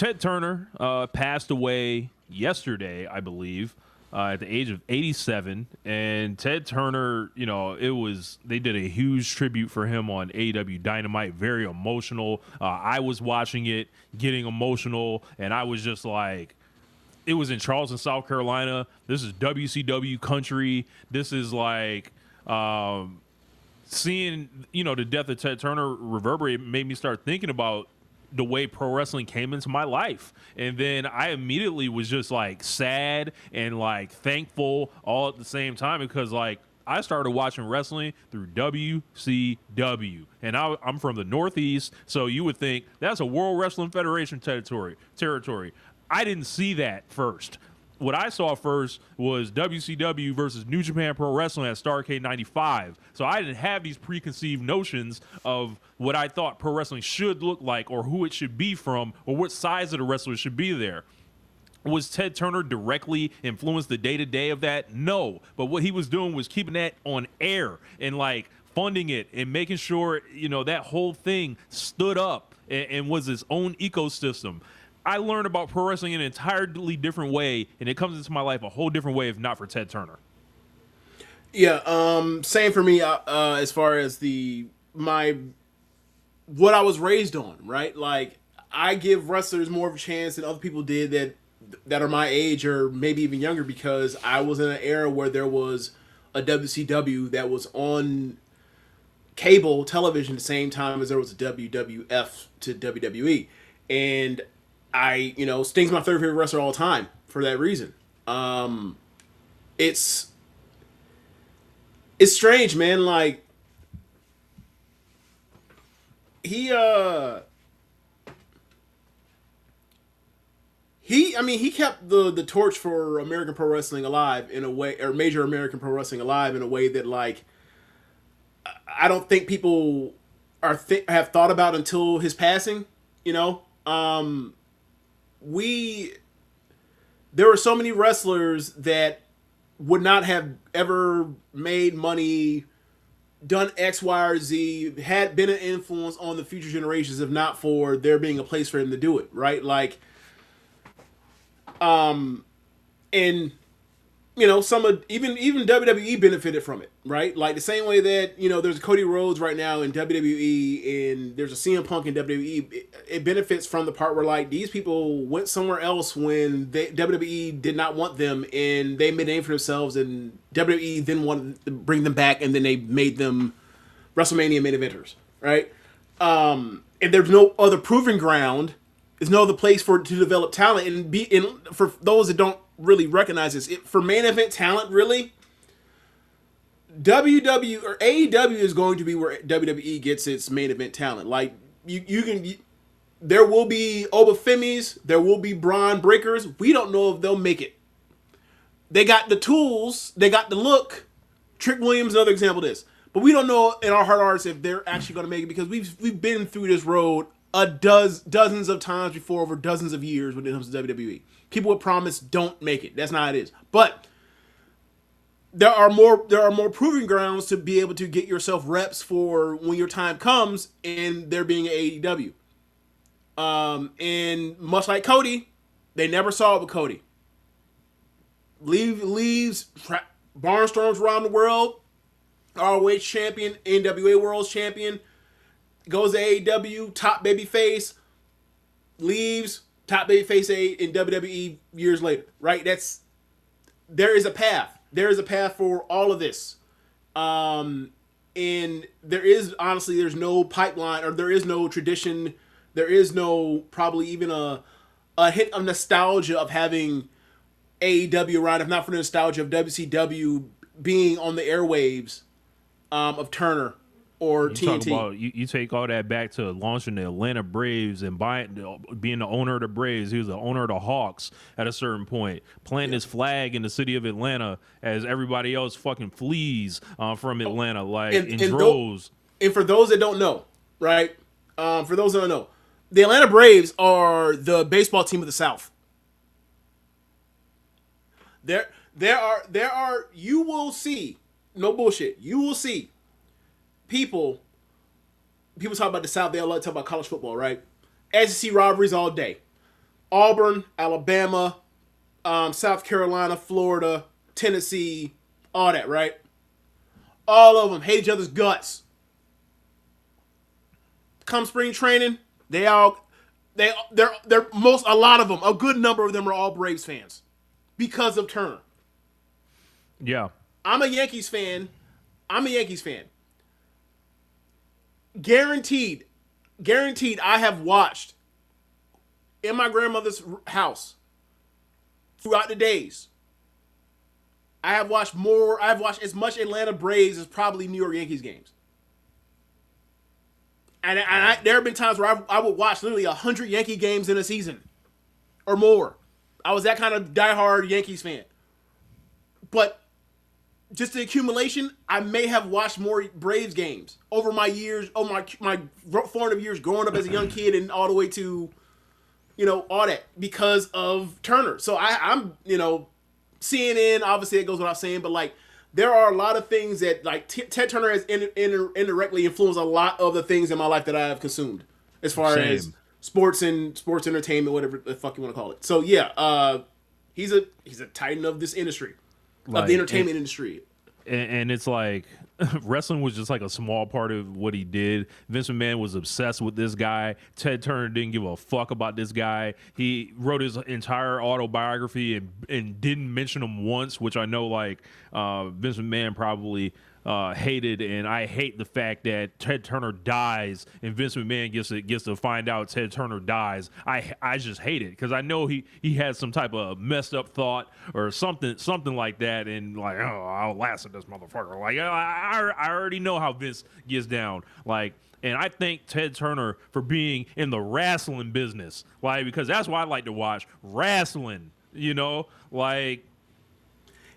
Ted Turner passed away yesterday, I believe, at the age of 87. And Ted Turner, they did a huge tribute for him on AEW Dynamite. Very emotional. I was watching it, getting emotional, and I was just like, it was in Charleston, South Carolina. This is WCW country. This is like seeing, the death of Ted Turner reverberate made me start thinking about the way pro wrestling came into my life. And then I immediately was just like sad and like thankful all at the same time because like I started watching wrestling through WCW. And I'm from the Northeast, so you would think that's a World Wrestling Federation territory. I didn't see that first. What I saw first was WCW versus New Japan Pro Wrestling at Starrcade 95. So I didn't have these preconceived notions of what I thought pro wrestling should look like or who it should be from or what size of the wrestler should be there. Was Ted Turner directly influenced the day-to-day of that? No. But what he was doing was keeping that on air and like funding it and making sure, that whole thing stood up and was its own ecosystem. I learned about pro wrestling in an entirely different way, and it comes into my life a whole different way if not for Ted Turner. Yeah, same for me. As far as what I was raised on, right? Like I give wrestlers more of a chance than other people did that are my age or maybe even younger because I was in an era where there was a WCW that was on cable television at the same time as there was a WWF to WWE, and Sting's my third favorite wrestler of all time for that reason. It's strange, man. Like he kept the torch for American pro wrestling alive in a way, or major American pro wrestling alive in a way that like I don't think people have thought about until his passing. There were so many wrestlers that would not have ever made money, done X, Y, or Z, had been an influence on the future generations if not for there being a place for him to do it, right? Like, and some of even WWE benefited from it, right? Like the same way that there's a Cody Rhodes right now in WWE, and there's a CM Punk in WWE. It benefits from the part where like these people went somewhere else when WWE did not want them, and they made a name for themselves, and WWE then wanted to bring them back, and then they made them WrestleMania main eventers, right? And there's no other proving ground. There's no other place to develop talent, and for those that don't really recognize this, for main event talent, really, WW or AEW is going to be where WWE gets its main event talent. Like there will be Obafemis, there will be Braun Breakers. We don't know if they'll make it. They got the tools, they got the look. Trick Williams, another example of this, but we don't know in our heart of hearts if they're actually going to make it because we've been through this road dozens of times before over dozens of years when it comes to WWE. People would promise don't make it. That's not how it is. But there are more proving grounds to be able to get yourself reps for when your time comes and there being an AEW. And much like Cody, they never saw it with Cody. Leaves barnstorms around the world, ROH champion, NWA World's champion, goes to AEW, top babyface, leaves, top babyface in WWE years later, right? There is a path. There is a path for all of this. And there's no pipeline, or there is no tradition. There is no probably even a hint of nostalgia of having AEW around, if not for the nostalgia of WCW being on the airwaves of Turner or TNT. You take all that back to launching the Atlanta Braves and being the owner of the Braves. He was the owner of the Hawks at a certain point, planting his flag in the city of Atlanta as everybody else fucking flees from Atlanta in droves. And for those that don't know, right? For those that don't know, the Atlanta Braves are the baseball team of the South. There are you will see, no bullshit, you will see people talk about the South, they all like to talk about college football, right? SEC rivalries all day. Auburn, Alabama, South Carolina, Florida, Tennessee, all that, right? All of them hate each other's guts. Come spring training, a lot of them, a good number of them are all Braves fans because of Turner. Yeah. I'm a Yankees fan. Guaranteed, I have watched in my grandmother's house throughout the days. I have watched as much Atlanta Braves as probably New York Yankees games. And there have been times where I would watch literally 100 Yankee games in a season or more. I was that kind of diehard Yankees fan. But just the accumulation, I may have watched more Braves games over my years, my formative years growing up as a young kid and all the way to, all that because of Turner. So I'm CNN, obviously it goes without saying, but like there are a lot of things that like Ted Turner has indirectly influenced a lot of the things in my life that I have consumed as far as sports entertainment, whatever the fuck you want to call it. So yeah, he's a titan of this industry. Of the entertainment industry. And it's like wrestling was just like a small part of what he did. Vince McMahon was obsessed with this guy. Ted Turner didn't give a fuck about this guy. He wrote his entire autobiography and didn't mention him once, which I know like Vince McMahon probably hated, and I hate the fact that Ted Turner dies and Vince McMahon gets to find out Ted Turner dies. I just hate it because I know he had some type of messed up thought or something like that, and like, oh, I'll last at this motherfucker. Like I already know how Vince gets down. Like, and I thank Ted Turner for being in the wrestling business, like, because that's why I like to watch wrestling. Like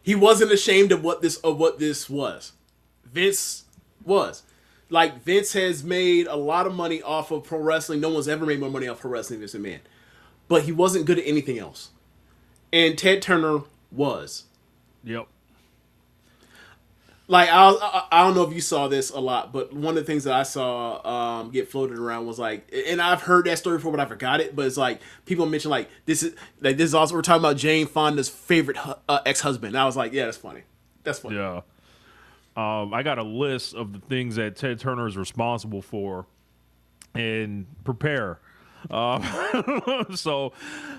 he wasn't ashamed of what this was. Vince was. Like, Vince has made a lot of money off of pro wrestling. No one's ever made more money off pro wrestling than Vince McMahon. But he wasn't good at anything else. And Ted Turner was. Yep. Like, I don't know if you saw this a lot, but one of the things that I saw get floated around was like, and I've heard that story before, but I forgot it. But it's like people mention like this is also, we're talking about Jane Fonda's favorite ex-husband. And I was like, yeah, that's funny. That's funny. Yeah. I got a list of the things that Ted Turner is responsible for, and prepare. So,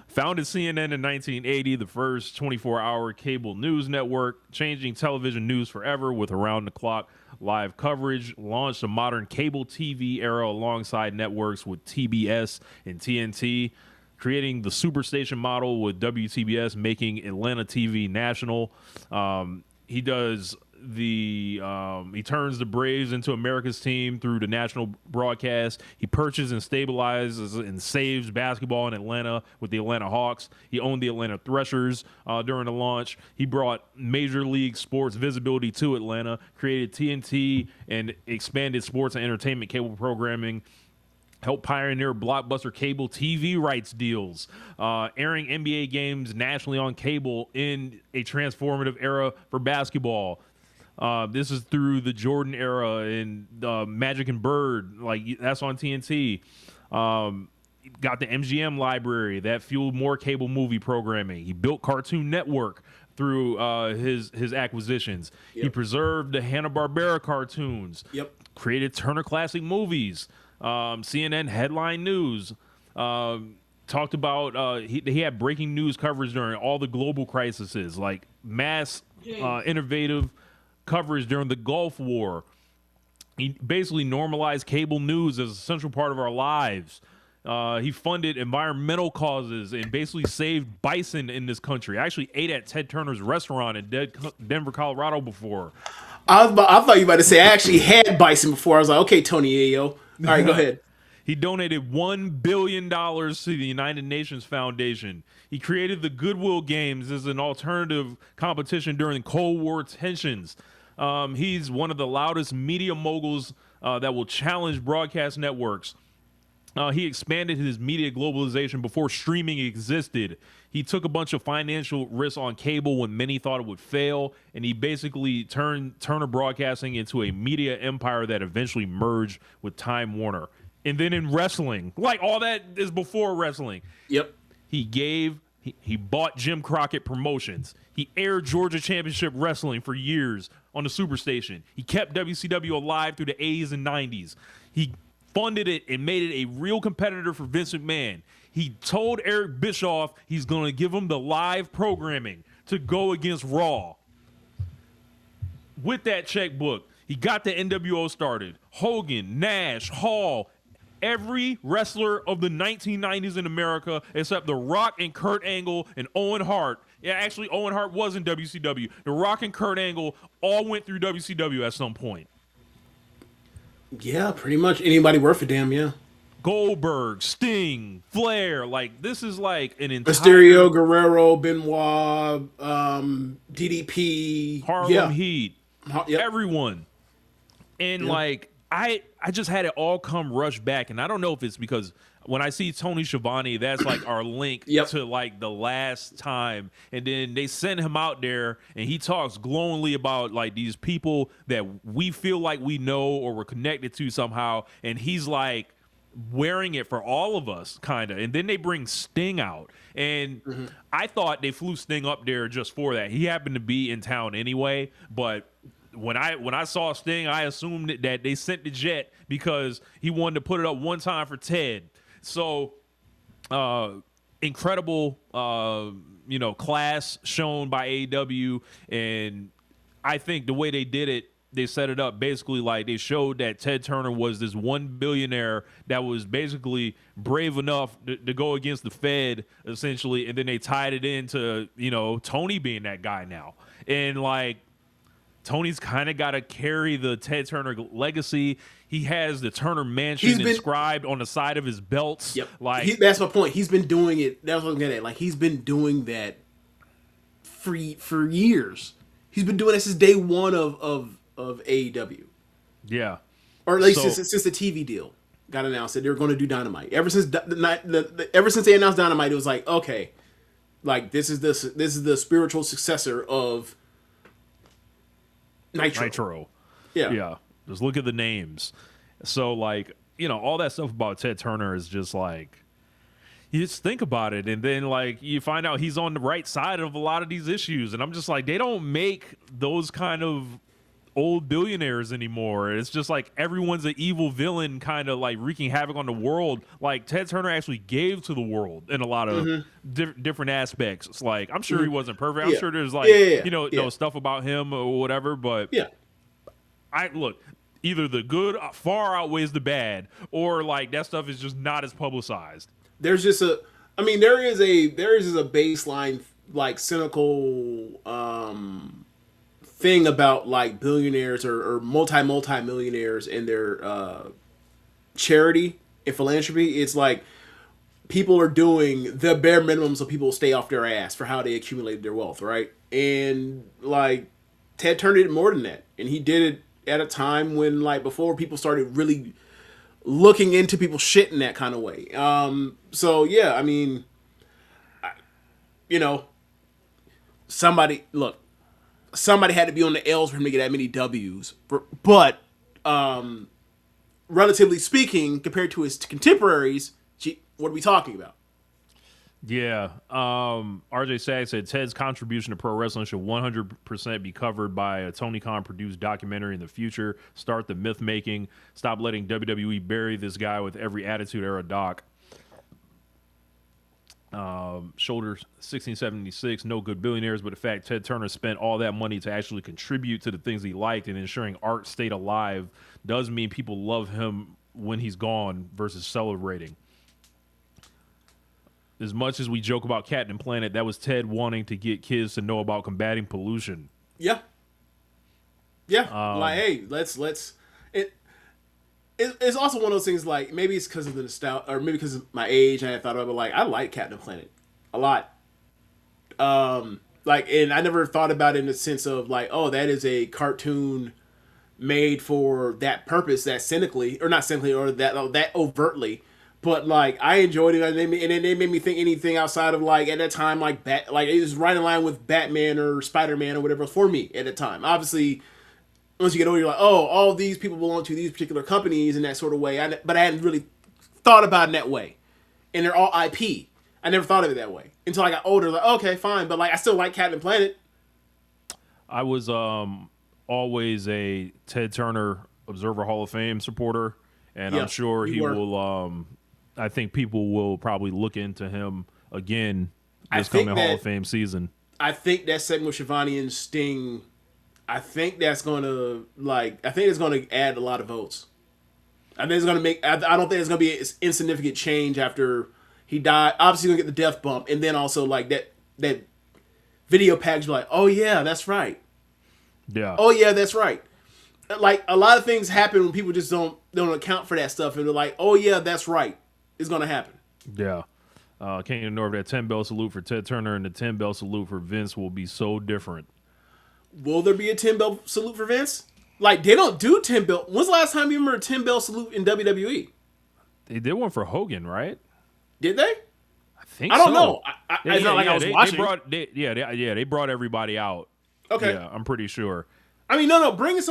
founded CNN in 1980, the first 24-hour cable news network, changing television news forever with around-the-clock live coverage, launched a modern cable TV era alongside networks with TBS and TNT, creating the superstation model with WTBS, making Atlanta TV national. He does he turns the Braves into America's team through the national broadcast. He purchases and stabilizes and saves basketball in Atlanta with the Atlanta Hawks. He owned the Atlanta Threshers during the launch. He brought Major League Sports visibility to Atlanta, created TNT, and expanded sports and entertainment cable programming. Helped pioneer blockbuster cable TV rights deals, airing NBA games nationally on cable in a transformative era for basketball. This is through the Jordan era and Magic and Bird, like that's on TNT. Got the MGM library that fueled more cable movie programming. He built Cartoon Network through his acquisitions. Yep. He preserved the Hanna-Barbera cartoons. Yep. Created Turner Classic Movies. CNN headline news. Talked about he had breaking news coverage during all the global crises, like mass innovative coverage during the Gulf War. He basically normalized cable news as a central part of our lives. He funded environmental causes and basically saved bison in this country. I actually ate at Ted Turner's restaurant in Denver, Colorado before. I thought you were about to say I actually had bison before. I was like, okay, Tony Ayo. All right, go ahead. He donated $1 billion to the United Nations Foundation. He created the Goodwill Games as an alternative competition during Cold War tensions. He's one of the loudest media moguls that will challenge broadcast networks. He expanded his media globalization before streaming existed. He took a bunch of financial risks on cable when many thought it would fail, and he basically turned Turner Broadcasting into a media empire that eventually merged with Time Warner. And then in wrestling, like all that is before wrestling. Yep. He bought Jim Crockett Promotions. He aired Georgia Championship Wrestling for years on the Superstation. He kept WCW alive through the 80s and 90s. He funded it and made it a real competitor for Vince McMahon. He told Eric Bischoff he's going to give him the live programming to go against Raw. With that checkbook, he got the NWO started. Hogan, Nash, Hall, every wrestler of the 1990s in America except The Rock and Kurt Angle and Owen Hart. Yeah, actually, Owen Hart was in WCW. The Rock and Kurt Angle all went through WCW at some point. Yeah, pretty much anybody worth a damn, yeah. Goldberg, Sting, Flair, like this is like an entire Mysterio, Guerrero, Benoit, DDP, Harlem Heat, Yep. everyone. And like I just had it all come rush back, and I don't know if it's because when I see Tony Schiavone, that's like our link to like the last time, and then they send him out there and he talks glowingly about like these people that we feel like we know or we're connected to somehow, and he's like wearing it for all of us kind of. And then they bring Sting out, and I thought they flew Sting up there just for that. He happened to be in town anyway, but when I saw Sting, I assumed that they sent the jet because he wanted to put it up one time for Ted. So incredible class shown by AEW, and I think the way they did it, they set it up basically like they showed that Ted Turner was this one billionaire that was basically brave enough to go against the Fed, essentially, and then they tied it into, Tony being that guy now. And like Tony's kind of got to carry the Ted Turner legacy. He has the Turner Mansion inscribed on the side of his belts. Yep. Like that's my point. He's been doing it. That's what I'm getting at. Like he's been doing that for years. He's been doing this since day one of AEW. Yeah. Or at least since the TV deal got announced that they were going to do Dynamite. Ever since they announced Dynamite, it was like, okay, like this is the spiritual successor of Nitro. Yeah. Just look at the names. So like, all that stuff about Ted Turner is just like, you just think about it, and then like you find out he's on the right side of a lot of these issues, and I'm just like, they don't make those kind of old billionaires anymore. It's just like everyone's an evil villain kind of like wreaking havoc on the world. Like Ted Turner actually gave to the world in a lot of different aspects. It's like, I'm sure he wasn't perfect. I'm sure there's like, stuff about him or whatever, but either the good far outweighs the bad, or like that stuff is just not as publicized. There is a baseline like cynical thing about like billionaires or multi-millionaires and their charity and philanthropy. It's like people are doing the bare minimum so people stay off their ass for how they accumulated their wealth, right? And like Ted Turner did more than that, and he did it at a time when like before people started really looking into people's shit in that kind of way. So yeah, I mean, somebody had to be on the L's for him to get that many W's. But relatively speaking, compared to his contemporaries, what are we talking about? Yeah. RJ Sag said Ted's contribution to pro wrestling should 100% be covered by a Tony Khan produced documentary in the future. Start the myth making. Stop letting WWE bury this guy with every Attitude Era doc. Shoulders 1676, no good billionaires, but the fact Ted Turner spent all that money to actually contribute to the things he liked and ensuring art stayed alive does mean people love him when he's gone versus celebrating. As much as we joke about Captain Planet, that was Ted wanting to get kids to know about combating pollution. Yeah. Like, hey, let's. It's also one of those things. Like, maybe it's because of the nostalgia, or maybe because of my age, and I thought about it. Like, I like Captain Planet a lot. Like, and I never thought about it in the sense of like, oh, that is a cartoon made for that purpose, that cynically, or not cynically, or that overtly. But like I enjoyed it, and then they made me think anything outside of like at that time like it was right in line with Batman or Spider-Man or whatever for me at the time. Obviously, once you get older, you're like, oh, all these people belong to these particular companies in that sort of way. But I hadn't really thought about it in that way, and they're all IP. I never thought of it that way until I got older. Like, okay, fine, but like I still like Captain Planet. I was always a Ted Turner Observer Hall of Fame supporter, and I'm Yeah, sure you he were. will. I think people will probably look into him again I this think coming Hall that of Fame season. I think that segment with Shivani and Sting, I think that's gonna like I think it's gonna add a lot of votes. I think it's gonna make. I don't think it's gonna be an insignificant change after he died. Obviously, gonna get the death bump, and then also like that video package. Like, oh yeah, that's right. Yeah, Oh yeah, that's right. Like a lot of things happen when people just don't account for that stuff, and they're like, oh yeah, that's right. It's gonna happen. yeah. Can't ignore that 10 bell salute for Ted Turner and the 10 bell salute for Vince will be so different. Will there be a 10 bell salute for Vince? Like they don't do 10 bell. When's the last time you remember a 10 bell salute in WWE? They did one for Hogan, right? Did they? I think I don't so. know. It's not like I was watching. They brought everybody out. Okay. Yeah, I'm pretty sure. I mean, no. Bringing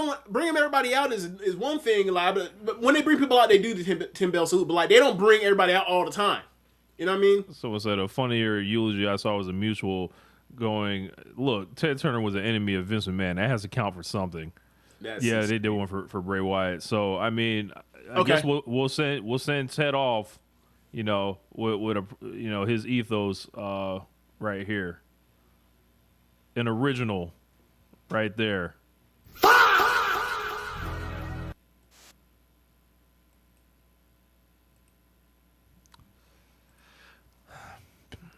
everybody out is one thing. Like, but when they bring people out, they do the 10 bell salute. But like, they don't bring everybody out all the time. You know what I mean? So was that a funnier eulogy I saw was a mutual going, look, Ted Turner was an enemy of Vince McMahon. That has to count for something. Yeah, they did one for Bray Wyatt. So I mean, I guess we'll send Ted off, with a his ethos right here. An original right there.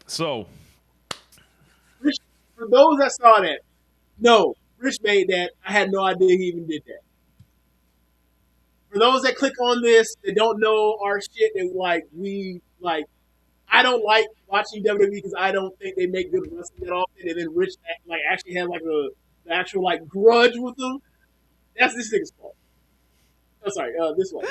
So, Rich, for those that saw that, no, Rich made that. I had no idea he even did that. For those that click on this, that don't know our shit, and I don't like watching WWE because I don't think they make good wrestling that often. And then Rich actually had like an actual like grudge with them. That's this nigga's fault. Oh, sorry, this one.